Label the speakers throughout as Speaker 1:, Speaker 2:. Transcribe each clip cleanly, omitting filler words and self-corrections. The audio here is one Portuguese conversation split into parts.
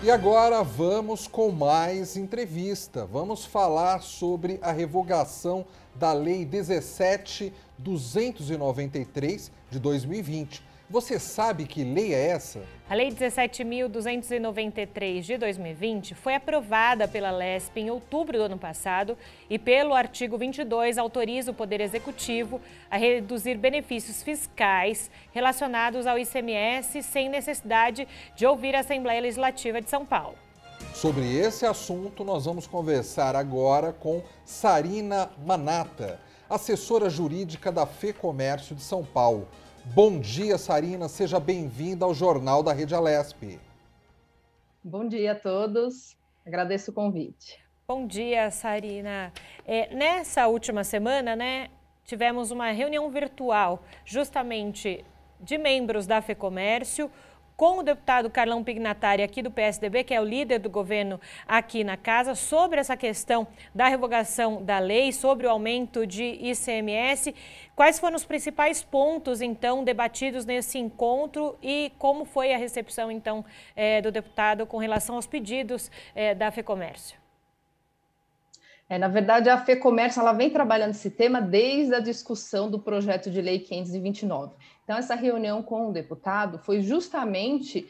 Speaker 1: E agora vamos com mais entrevista. Vamos falar sobre a revogação da Lei 17.293 de 2020. Você sabe que lei é essa?
Speaker 2: A Lei 17.293 de 2020 foi aprovada pela LESP em outubro do ano passado e, pelo artigo 22, autoriza o Poder Executivo a reduzir benefícios fiscais relacionados ao ICMS sem necessidade de ouvir a Assembleia Legislativa de São Paulo.
Speaker 1: Sobre esse assunto, nós vamos conversar agora com Sarina Manata, assessora jurídica da FEComércio de São Paulo. Bom dia, Sarina. Seja bem-vinda ao Jornal da Rede Alesp.
Speaker 3: Bom dia a todos. Agradeço o convite.
Speaker 2: Bom dia, Sarina. Nessa última semana, tivemos uma reunião virtual justamente de membros da FEComércio com o deputado Carlão Pignatari aqui do PSDB, que é o líder do governo aqui na casa, sobre essa questão da revogação da lei, sobre o aumento de ICMS. Quais foram os principais pontos, então, debatidos nesse encontro e como foi a recepção, então, do deputado com relação aos pedidos da FEComércio?
Speaker 3: Na verdade, a FEComércio ela vem trabalhando esse tema desde a discussão do projeto de lei 529. Então, essa reunião com o deputado foi justamente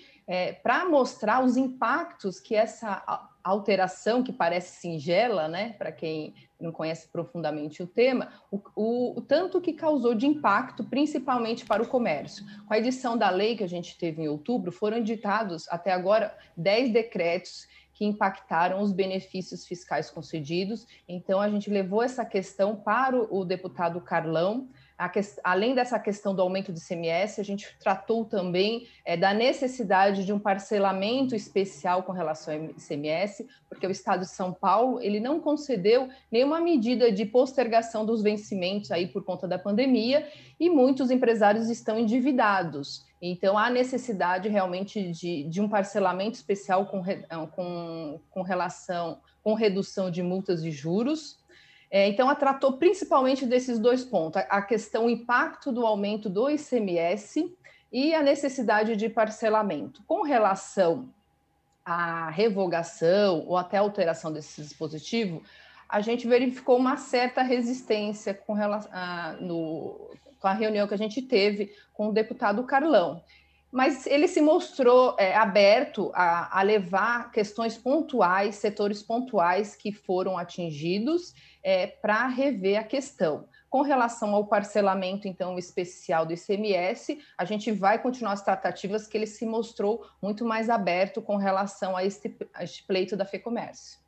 Speaker 3: para mostrar os impactos que essa alteração, que parece singela, para quem não conhece profundamente o tema, o tanto que causou de impacto, principalmente para o comércio. Com a edição da lei que a gente teve em outubro, foram editados até agora 10 decretos que impactaram os benefícios fiscais concedidos. Então, a gente levou essa questão para o deputado Carlão. Além dessa questão do aumento do ICMS, a gente tratou também da necessidade de um parcelamento especial com relação ao ICMS, porque o Estado de São Paulo ele não concedeu nenhuma medida de postergação dos vencimentos aí por conta da pandemia e muitos empresários estão endividados. Então, há necessidade realmente de um parcelamento especial com redução de multas e juros. Então, ela tratou principalmente desses dois pontos, a questão, o impacto do aumento do ICMS e a necessidade de parcelamento. Com relação à revogação ou até alteração desse dispositivo, a gente verificou uma certa resistência com relação com a reunião que a gente teve com o deputado Carlão. Mas ele se mostrou aberto a levar questões pontuais, setores pontuais que foram atingidos para rever a questão. Com relação ao parcelamento, então, especial do ICMS, a gente vai continuar as tratativas que ele se mostrou muito mais aberto com relação a este pleito da FEComércio.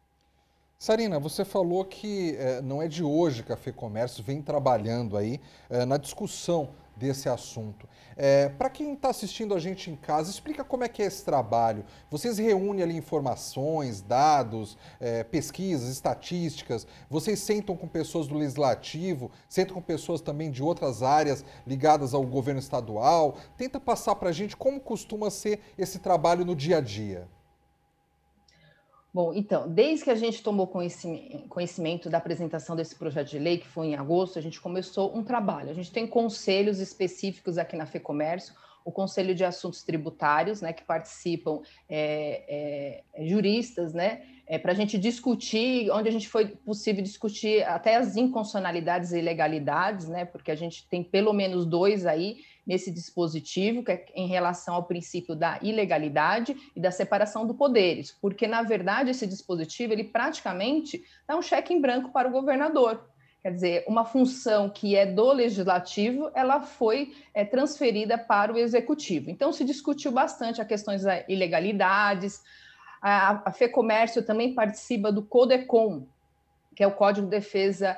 Speaker 1: Sarina, você falou que não é de hoje que a FEComércio vem trabalhando aí na discussão desse assunto. Para quem está assistindo a gente em casa, explica como é que é esse trabalho. Vocês reúnem ali informações, dados, pesquisas, estatísticas, vocês sentam com pessoas do Legislativo, sentam com pessoas também de outras áreas ligadas ao governo estadual. Tenta passar para a gente como costuma ser esse trabalho no dia a dia.
Speaker 3: Bom, então, desde que a gente tomou conhecimento da apresentação desse projeto de lei, que foi em agosto, a gente começou um trabalho. A gente tem conselhos específicos aqui na FEComércio, o Conselho de Assuntos Tributários, que participam juristas, para a gente discutir, onde a gente foi possível discutir até as inconstitucionalidades e ilegalidades, porque a gente tem pelo menos 2 aí nesse dispositivo, que é em relação ao princípio da ilegalidade e da separação dos poderes, porque, na verdade, esse dispositivo, ele praticamente dá um cheque em branco para o governador. Quer dizer, uma função que é do legislativo, ela foi transferida para o executivo. Então, se discutiu bastante as questões das ilegalidades. A FEComércio também participa do CODECON, que é o Código de Defesa,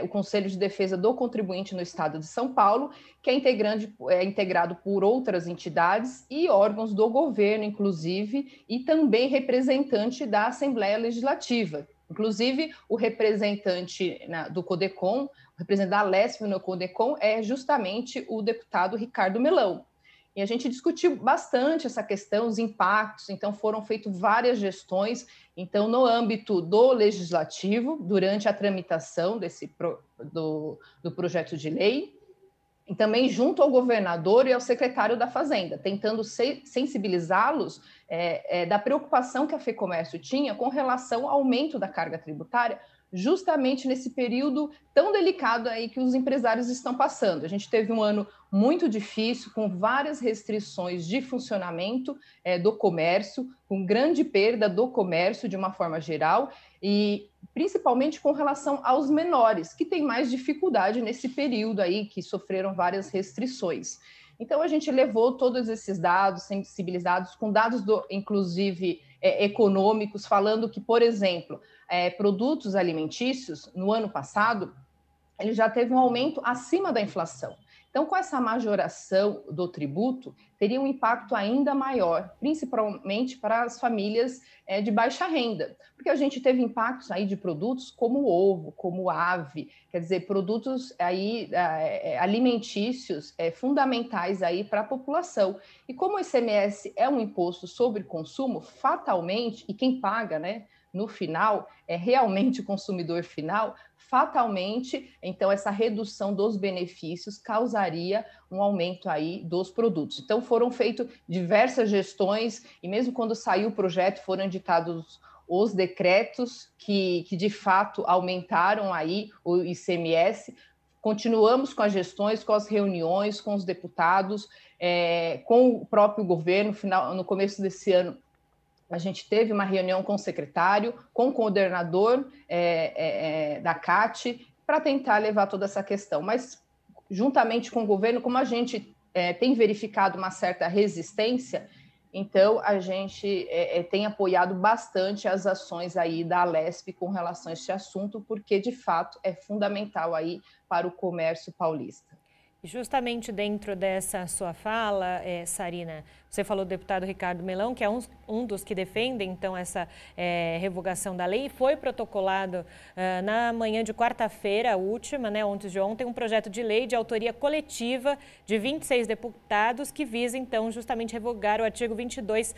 Speaker 3: o Conselho de Defesa do Contribuinte no Estado de São Paulo, que é integrado por outras entidades e órgãos do governo, inclusive, e também representante da Assembleia Legislativa. Inclusive, o representante do CODECON, o representante da LESP no CODECON, é justamente o deputado Ricardo Melão. E a gente discutiu bastante essa questão, os impactos, então foram feitas várias gestões, então no âmbito do legislativo, durante a tramitação do projeto de lei, e também junto ao governador e ao secretário da Fazenda, tentando sensibilizá-los da preocupação que a FEComércio tinha com relação ao aumento da carga tributária, justamente nesse período tão delicado aí que os empresários estão passando. A gente teve um ano muito difícil, com várias restrições de funcionamento do comércio, com grande perda do comércio de uma forma geral, e principalmente com relação aos menores, que têm mais dificuldade nesse período aí, que sofreram várias restrições. Então, a gente levou todos esses dados sensibilizados, com dados, inclusive, econômicos, falando que, por exemplo, produtos alimentícios, no ano passado, ele já teve um aumento acima da inflação. Então, com essa majoração do tributo, teria um impacto ainda maior, principalmente para as famílias de baixa renda, porque a gente teve impactos aí de produtos como ovo, como ave, quer dizer, produtos aí alimentícios fundamentais aí para a população. E como o ICMS é um imposto sobre consumo, fatalmente, e quem paga, né, no final, é realmente o consumidor final, fatalmente, então, essa redução dos benefícios causaria um aumento aí dos produtos. Então, foram feitas diversas gestões, e mesmo quando saiu o projeto, foram editados os decretos que de fato aumentaram aí o ICMS. Continuamos com as gestões, com as reuniões, com os deputados, com o próprio governo. No começo desse ano, a gente teve uma reunião com o secretário, com o coordenador da CAT, para tentar levar toda essa questão. Mas, juntamente com o governo, como a gente tem verificado uma certa resistência, então a gente tem apoiado bastante as ações aí da Alesp com relação a esse assunto, porque, de fato, é fundamental aí para o comércio paulista.
Speaker 2: Justamente dentro dessa sua fala, Sarina, você falou do deputado Ricardo Melão, que é um dos que defendem, então, essa revogação da lei. Foi protocolado na manhã de quarta-feira, última, né, antes de ontem, um projeto de lei de autoria coletiva de 26 deputados que visa, então, justamente revogar o artigo 22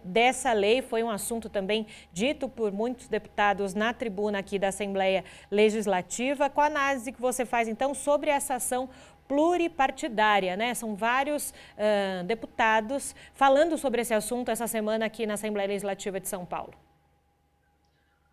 Speaker 2: dessa lei. Foi um assunto também dito por muitos deputados na tribuna aqui da Assembleia Legislativa. Qual a análise que você faz, então, sobre essa ação pluripartidária, né? São vários deputados falando sobre esse assunto essa semana aqui na Assembleia Legislativa de São Paulo.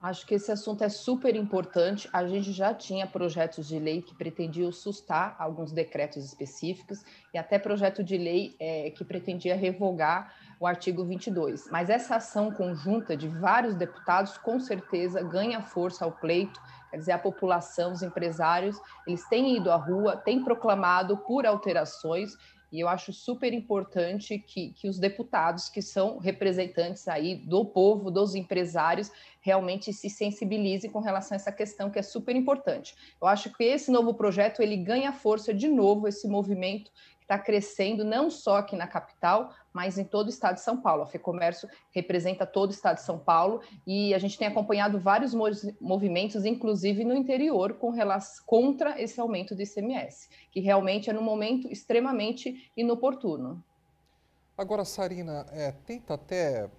Speaker 3: Acho que esse assunto é super importante. A gente já tinha projetos de lei que pretendiam sustar alguns decretos específicos e até projeto de lei que pretendia revogar o artigo 22. Mas essa ação conjunta de vários deputados, com certeza, ganha força ao pleito. Quer dizer, a população, os empresários, eles têm ido à rua, têm proclamado por alterações, e eu acho super importante que os deputados, que são representantes aí do povo, dos empresários, realmente se sensibilizem com relação a essa questão, que é super importante. Eu acho que esse novo projeto, ele ganha força de novo, esse movimento que está crescendo, não só aqui na capital, mas em todo o estado de São Paulo. A FEComércio representa todo o estado de São Paulo e a gente tem acompanhado vários movimentos, inclusive no interior, contra esse aumento do ICMS, que realmente é num momento extremamente inoportuno.
Speaker 1: Agora, Sarina, tenta até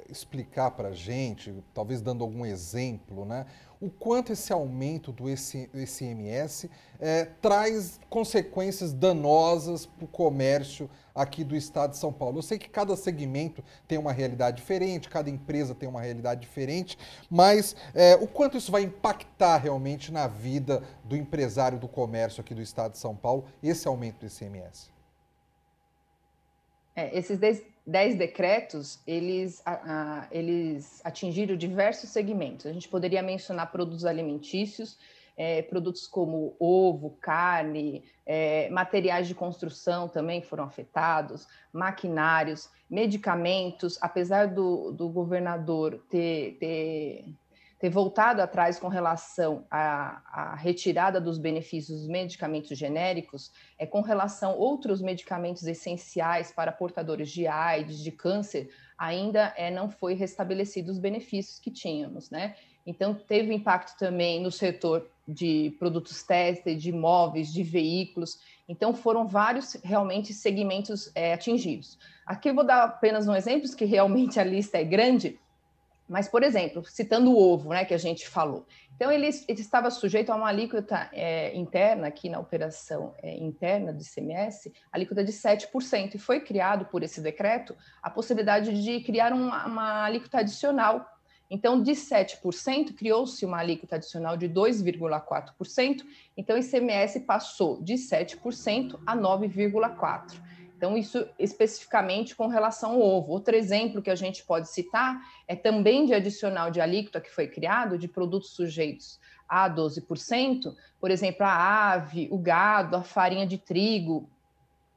Speaker 1: explicar para a gente, talvez dando algum exemplo, né, o quanto esse aumento do ICMS traz consequências danosas para o comércio aqui do estado de São Paulo. Eu sei que cada segmento tem uma realidade diferente, cada empresa tem uma realidade diferente, mas o quanto isso vai impactar realmente na vida do empresário do comércio aqui do estado de São Paulo, esse aumento do ICMS?
Speaker 3: Esses 10 decretos, eles atingiram diversos segmentos. A gente poderia mencionar produtos alimentícios, produtos como ovo, carne, materiais de construção também foram afetados, maquinários, medicamentos. Apesar do governador ter voltado atrás com relação à retirada dos benefícios dos medicamentos genéricos, com relação a outros medicamentos essenciais para portadores de AIDS, de câncer, ainda não foi restabelecido os benefícios que tínhamos, né? Então, teve impacto também no setor de produtos têxteis, de imóveis, de veículos. Então, foram vários, realmente, segmentos atingidos. Aqui eu vou dar apenas um exemplo, que realmente a lista é grande, Mas, por exemplo, citando o ovo, né, que a gente falou. Então, ele estava sujeito a uma alíquota interna, aqui na operação interna do ICMS, alíquota de 7%, e foi criado por esse decreto a possibilidade de criar uma alíquota adicional. Então, de 7%, criou-se uma alíquota adicional de 2,4%, então o ICMS passou de 7% a 9,4%. Então, isso especificamente com relação ao ovo. Outro exemplo que a gente pode citar é também de adicional de alíquota que foi criado de produtos sujeitos a 12%, por exemplo, a ave, o gado, a farinha de trigo,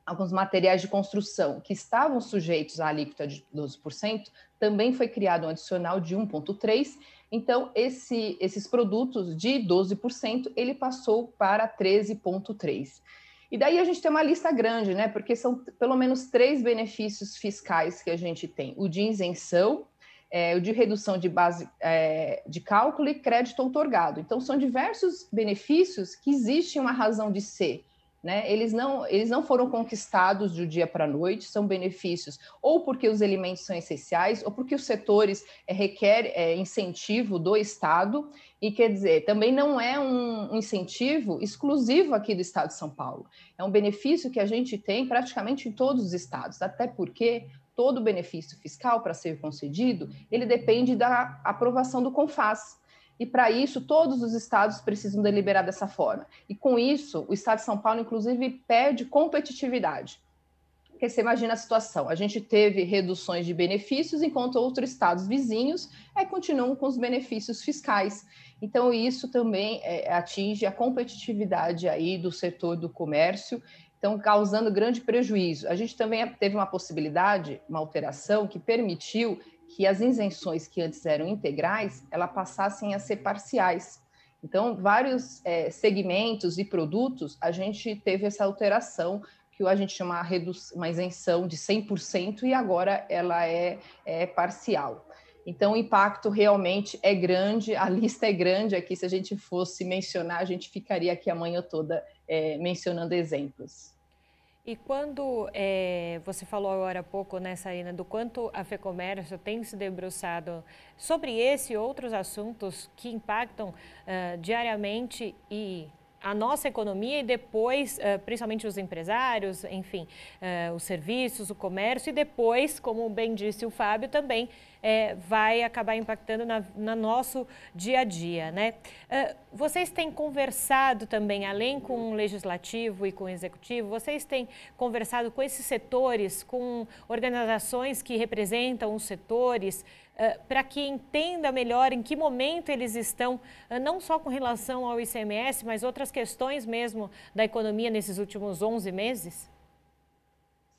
Speaker 3: alguns materiais de construção que estavam sujeitos à alíquota de 12%, também foi criado um adicional de 1,3%. Então, esses produtos de 12%, ele passou para 13,3%. E daí a gente tem uma lista grande, né? Porque são pelo menos 3 benefícios fiscais que a gente tem: o de isenção, o de redução de base de cálculo e crédito outorgado. Então, são diversos benefícios que existem uma razão de ser, né? Eles não foram conquistados do dia para a noite, são benefícios ou porque os alimentos são essenciais, ou porque os setores requerem incentivo do Estado, e quer dizer, também não é um incentivo exclusivo aqui do Estado de São Paulo, é um benefício que a gente tem praticamente em todos os estados, até porque todo benefício fiscal, para ser concedido, ele depende da aprovação do CONFAZ. E, para isso, todos os estados precisam deliberar dessa forma. E, com isso, o estado de São Paulo, inclusive, perde competitividade. Porque você imagina a situação, a gente teve reduções de benefícios, enquanto outros estados vizinhos continuam com os benefícios fiscais. Então, isso também atinge a competitividade aí do setor do comércio, então causando grande prejuízo. A gente também teve uma possibilidade, uma alteração que permitiu que as isenções que antes eram integrais, elas passassem a ser parciais. Então, vários segmentos e produtos, a gente teve essa alteração, que a gente chama uma isenção de 100%, e agora ela é parcial. Então, o impacto realmente é grande, a lista é grande aqui. Se a gente fosse mencionar, a gente ficaria aqui a manhã toda mencionando exemplos.
Speaker 2: E quando você falou agora há pouco, né, Sarina, do quanto a FEComércio tem se debruçado sobre esse e outros assuntos que impactam diariamente a nossa economia, e depois, principalmente os empresários, enfim, os serviços, o comércio, e depois, como bem disse o Fábio, também vai acabar impactando no nosso dia a dia, né? Vocês têm conversado também, além com o Legislativo e com o Executivo, vocês têm conversado com esses setores, com organizações que representam os setores, para que entenda melhor em que momento eles estão, não só com relação ao ICMS, mas outras questões mesmo da economia nesses últimos 11 meses?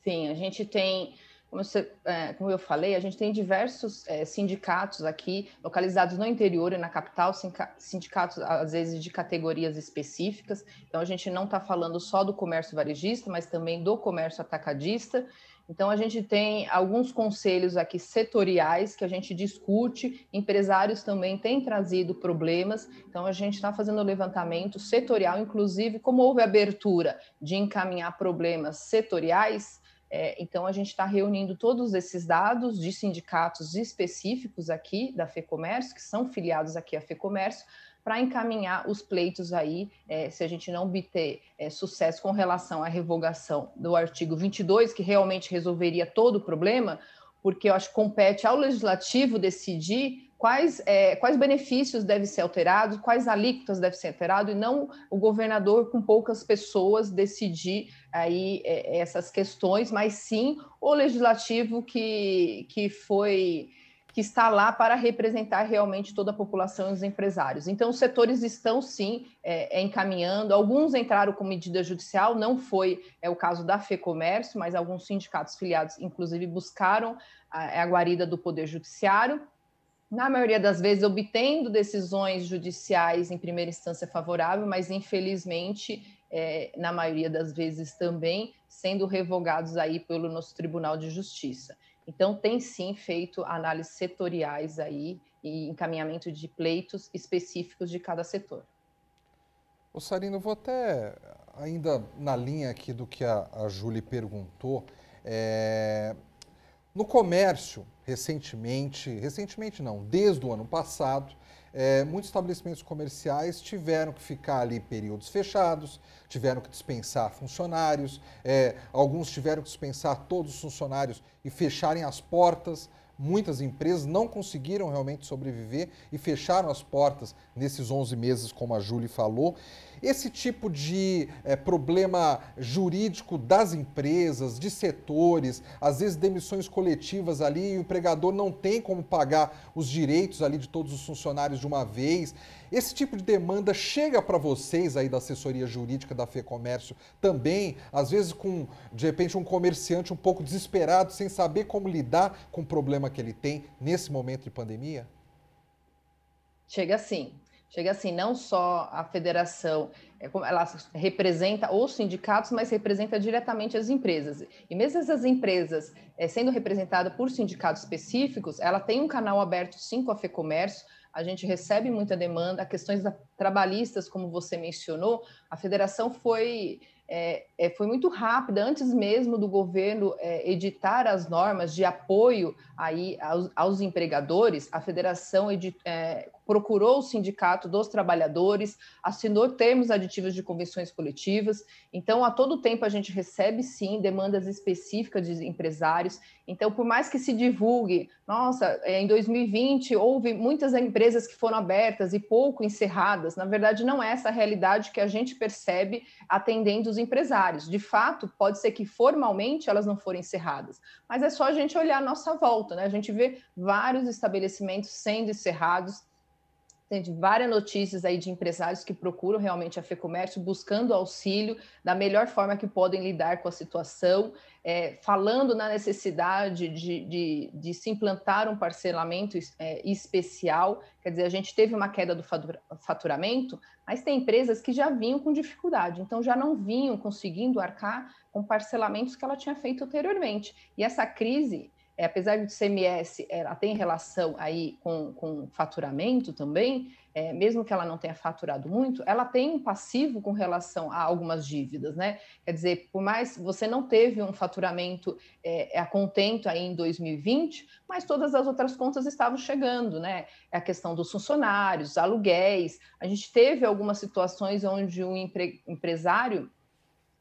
Speaker 3: Sim, a gente tem, como eu falei, a gente tem diversos sindicatos aqui, localizados no interior e na capital, sindicatos, às vezes, de categorias específicas. Então, a gente não está falando só do comércio varejista, mas também do comércio atacadista. Então, a gente tem alguns conselhos aqui setoriais que a gente discute, empresários também têm trazido problemas, então a gente está fazendo o levantamento setorial, inclusive, como houve abertura de encaminhar problemas setoriais, então a gente está reunindo todos esses dados de sindicatos específicos aqui da FEComércio, que são filiados aqui à FEComércio, para encaminhar os pleitos aí, se a gente não obter sucesso com relação à revogação do artigo 22, que realmente resolveria todo o problema, porque eu acho que compete ao Legislativo decidir quais benefícios devem ser alterados, quais alíquotas devem ser alteradas, e não o governador, com poucas pessoas, decidir aí essas questões, mas sim o Legislativo que está lá para representar realmente toda a população e os empresários. Então, os setores estão, sim, encaminhando. Alguns entraram com medida judicial, não foi o caso da FEComércio, mas alguns sindicatos filiados, inclusive, buscaram a guarida do Poder Judiciário, na maioria das vezes obtendo decisões judiciais em primeira instância favorável, mas, infelizmente, na maioria das vezes também sendo revogados aí pelo nosso Tribunal de Justiça. Então, tem sim feito análises setoriais aí e encaminhamento de pleitos específicos de cada setor.
Speaker 1: Ô Sarina, eu vou até, ainda na linha aqui do que a Júlia perguntou, no comércio, recentemente não, desde o ano passado, muitos estabelecimentos comerciais tiveram que ficar ali períodos fechados, tiveram que dispensar funcionários, alguns tiveram que dispensar todos os funcionários e fecharem as portas. Muitas empresas não conseguiram realmente sobreviver e fecharam as portas nesses 11 meses, como a Júlia falou. Esse tipo de problema jurídico das empresas, de setores, às vezes demissões coletivas ali, e o empregador não tem como pagar os direitos ali de todos os funcionários de uma vez. Esse tipo de demanda chega para vocês aí da assessoria jurídica da FEComércio também, às vezes com, de repente, um comerciante um pouco desesperado, sem saber como lidar com o problema que ele tem nesse momento de pandemia?
Speaker 3: Chega sim. Chega assim, não só a federação, ela representa os sindicatos, mas representa diretamente as empresas. E mesmo essas empresas sendo representadas por sindicatos específicos, ela tem um canal aberto sim com a FEComércio, a gente recebe muita demanda, questões trabalhistas, como você mencionou, a federação foi muito rápida, antes mesmo do governo editar as normas de apoio aí aos empregadores, a federação procurou o sindicato dos trabalhadores, assinou termos aditivos de convenções coletivas, então a todo tempo a gente recebe sim demandas específicas de empresários, então por mais que se divulgue, nossa, em 2020 houve muitas empresas que foram abertas e pouco encerradas, na verdade não é essa a realidade que a gente percebe atendendo os empresários. De fato, pode ser que formalmente elas não forem encerradas, mas é só a gente olhar a nossa volta, né? A gente vê vários estabelecimentos sendo encerrados, tem várias notícias aí de empresários que procuram realmente a FEComércio buscando auxílio da melhor forma que podem lidar com a situação, falando na necessidade de se implantar um parcelamento especial. Quer dizer, a gente teve uma queda do faturamento, mas tem empresas que já vinham com dificuldade, então já não vinham conseguindo arcar com parcelamentos que ela tinha feito anteriormente. E essa crise, apesar de o ICMS, ela tem relação aí com faturamento também, mesmo que ela não tenha faturado muito, ela tem um passivo com relação a algumas dívidas, né? Quer dizer, por mais você não teve um faturamento a contento aí em 2020, mas todas as outras contas estavam chegando, né? A questão dos funcionários, aluguéis, a gente teve algumas situações onde um empresário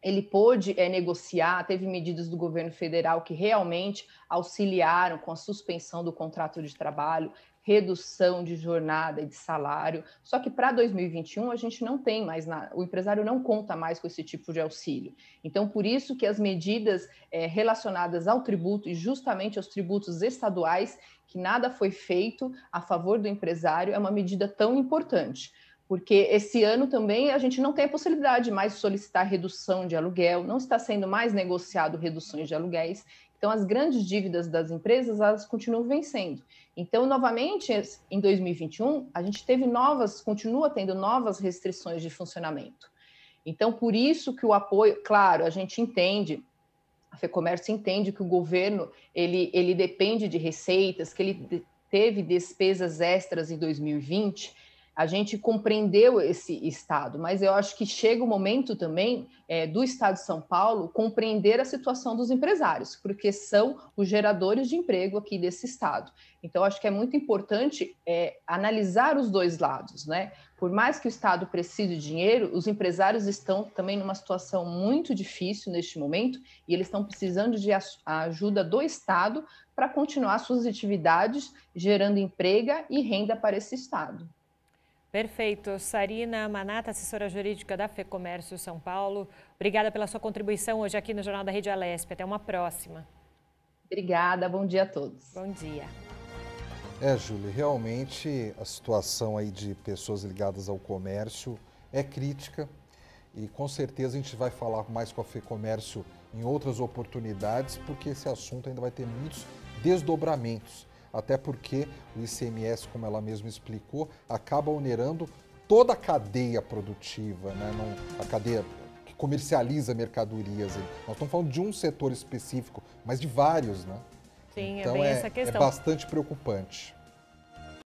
Speaker 3: ele pôde negociar, teve medidas do governo federal que realmente auxiliaram com a suspensão do contrato de trabalho, redução de jornada e de salário. Só que para 2021 a gente não tem mais nada, o empresário não conta mais com esse tipo de auxílio. Então, por isso que as medidas relacionadas ao tributo e justamente aos tributos estaduais, que nada foi feito a favor do empresário, é uma medida tão importante. Porque esse ano também a gente não tem a possibilidade mais de solicitar redução de aluguel, não está sendo mais negociado reduções de aluguéis, então as grandes dívidas das empresas, elas continuam vencendo. Então, novamente, em 2021, a gente continua tendo novas restrições de funcionamento. Então, por isso que o apoio, claro, a gente entende, a FEComércio entende que o governo, ele depende de receitas, que ele teve despesas extras em 2020, a gente compreendeu esse Estado, mas eu acho que chega o momento também do Estado de São Paulo compreender a situação dos empresários, porque são os geradores de emprego aqui desse Estado. Então, acho que é muito importante analisar os dois lados, né? Por mais que o Estado precise de dinheiro, os empresários estão também numa situação muito difícil neste momento e eles estão precisando de ajuda do Estado para continuar suas atividades, gerando emprego e renda para esse Estado.
Speaker 2: Perfeito. Sarina Manata, assessora jurídica da FEComércio São Paulo. Obrigada pela sua contribuição hoje aqui no Jornal da Rede Alesp. Até uma próxima.
Speaker 3: Obrigada, bom dia a todos.
Speaker 2: Bom dia.
Speaker 1: Júlia, realmente a situação aí de pessoas ligadas ao comércio é crítica e com certeza a gente vai falar mais com a FEComércio em outras oportunidades, porque esse assunto ainda vai ter muitos desdobramentos. Até porque o ICMS, como ela mesma explicou, acaba onerando toda a cadeia produtiva, né? A cadeia que comercializa mercadorias. Nós estamos falando de um setor específico, mas de vários, né?
Speaker 2: Sim,
Speaker 1: então
Speaker 2: é bem essa questão.
Speaker 1: É bastante preocupante.